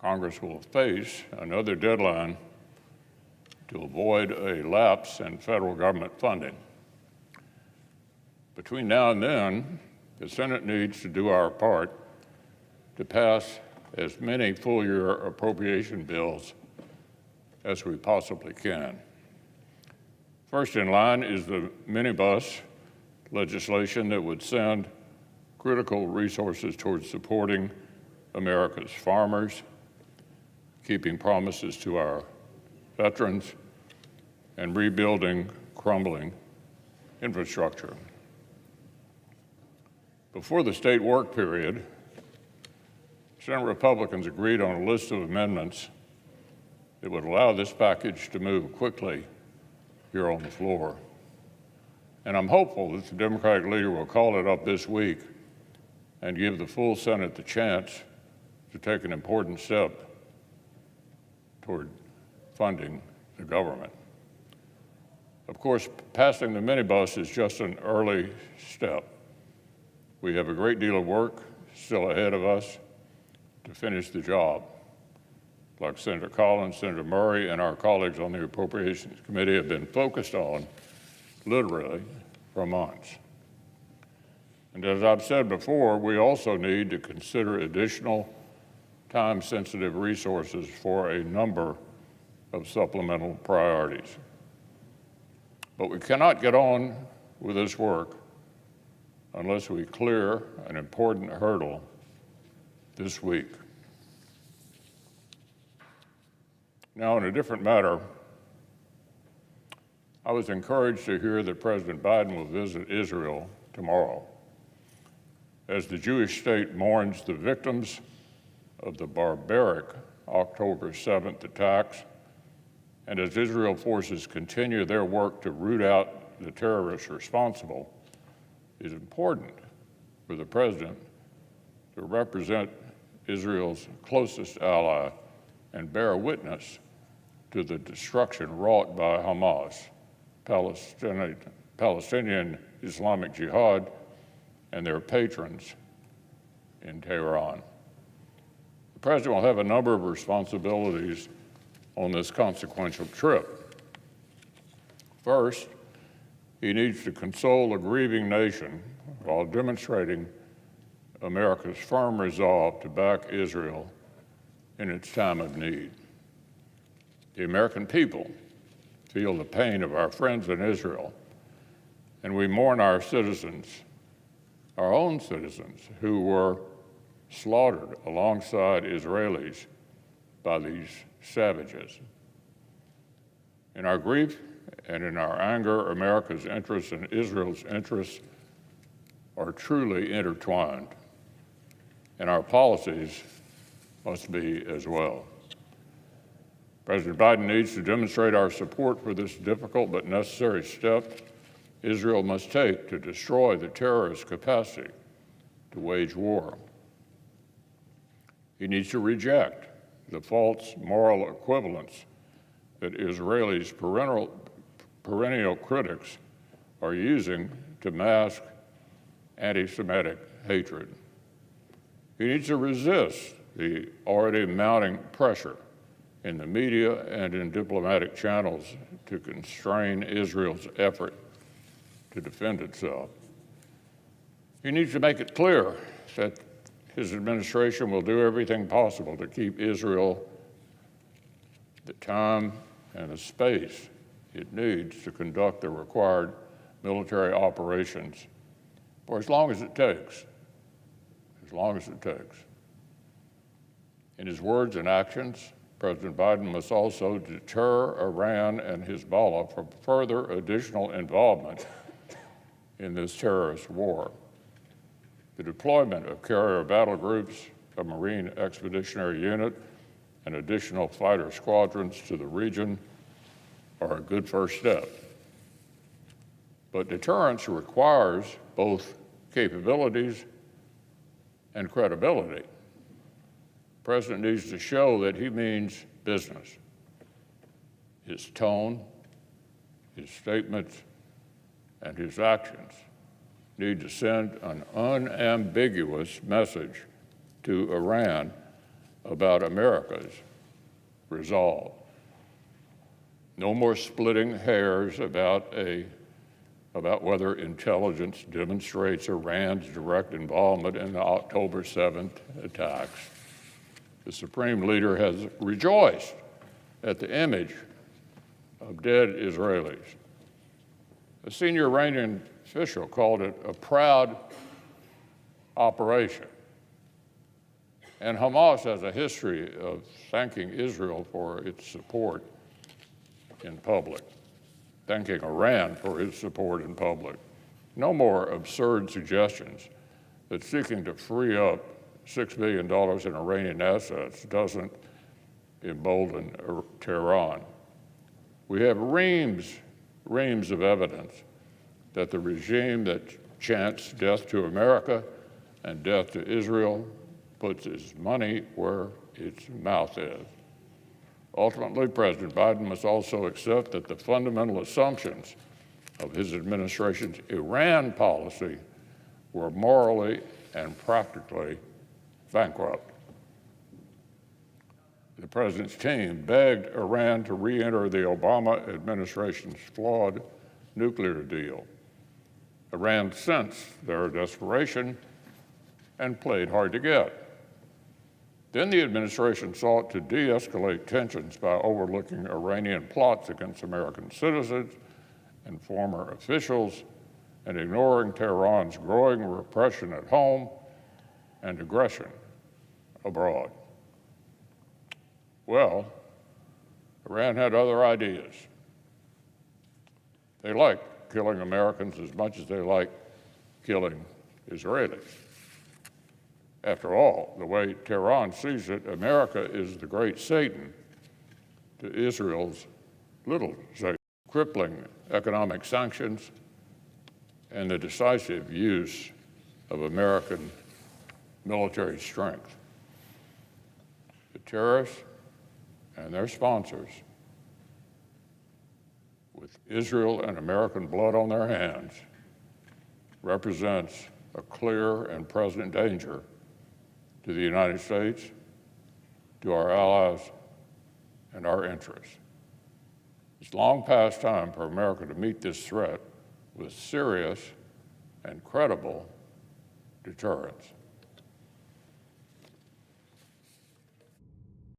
Congress will face another deadline to avoid a lapse in federal government funding. Between now and then, the Senate needs to do our part to pass as many full-year appropriation bills as we possibly can. First in line is the minibus legislation that would send critical resources towards supporting America's farmers, keeping promises to our veterans, and rebuilding crumbling infrastructure. Before the state work period, Senate Republicans agreed on a list of amendments that would allow this package to move quickly here on the floor. And I'm hopeful that the Democratic leader will call it up this week and give the full Senate the chance to take an important step toward funding the government. Of course, passing the minibus is just an early step. We have a great deal of work still ahead of us to finish the job. Like Senator Collins, Senator Murray, and our colleagues on the Appropriations Committee have been focused on literally for months. And as I've said before, we also need to consider additional time-sensitive resources for a number of supplemental priorities. But we cannot get on with this work unless we clear an important hurdle this week. Now, in a different matter, I was encouraged to hear that President Biden will visit Israel tomorrow as the Jewish state mourns the victims of the barbaric October 7th attacks, and as Israel forces continue their work to root out the terrorists responsible. It's important for the president to represent Israel's closest ally and bear witness to the destruction wrought by Hamas, Palestinian Islamic Jihad, and their patrons in Tehran. The president will have a number of responsibilities on this consequential trip. First, he needs to console a grieving nation while demonstrating America's firm resolve to back Israel in its time of need. The American people feel the pain of our friends in Israel, and we mourn our citizens, our own citizens, who were slaughtered alongside Israelis by these savages. In our grief and in our anger, America's interests and Israel's interests are truly intertwined, and our policies must be as well. President Biden needs to demonstrate our support for this difficult but necessary step Israel must take to destroy the terrorist capacity to wage war. He needs to reject the false moral equivalence that Israelis' perennial critics are using to mask anti-Semitic hatred. He needs to resist the already mounting pressure in the media and in diplomatic channels to constrain Israel's effort to defend itself. He needs to make it clear that his administration will do everything possible to keep Israel the time and the space it needs to conduct the required military operations for as long as it takes, In his words and actions, President Biden must also deter Iran and Hezbollah from further additional involvement in this terrorist war. The deployment of carrier battle groups, a Marine Expeditionary Unit, and additional fighter squadrons to the region are a good first step. But deterrence requires both capabilities and credibility. The president needs to show that he means business. His tone, his statements, and his actions need to send an unambiguous message to Iran about America's resolve. No more splitting hairs about whether intelligence demonstrates Iran's direct involvement in the October 7th attacks. The Supreme Leader has rejoiced at the image of dead Israelis. A senior Iranian official called it a proud operation. And Hamas has a history of thanking Israel for its support in public, thanking Iran for its support in public. No more absurd suggestions that seeking to free up $6 billion in Iranian assets doesn't embolden Tehran. We have reams of evidence that the regime that chants death to America and death to Israel puts its money where its mouth is. Ultimately, President Biden must also accept that the fundamental assumptions of his administration's Iran policy were morally and practically bankrupt. The president's team begged Iran to re-enter the Obama administration's flawed nuclear deal. Iran sensed their desperation and played hard to get. Then the administration sought to de-escalate tensions by overlooking Iranian plots against American citizens and former officials and ignoring Tehran's growing repression at home and aggression abroad. Well, Iran had other ideas. They like killing Americans as much as they like killing Israelis. After all, the way Tehran sees it, America is the great Satan to Israel's little Satan. Crippling economic sanctions and the decisive use of American military strength. The terrorists and their sponsors, with Israel and American blood on their hands, represents a clear and present danger to the United States, to our allies, and our interests. It's long past time for America to meet this threat with serious and credible deterrence.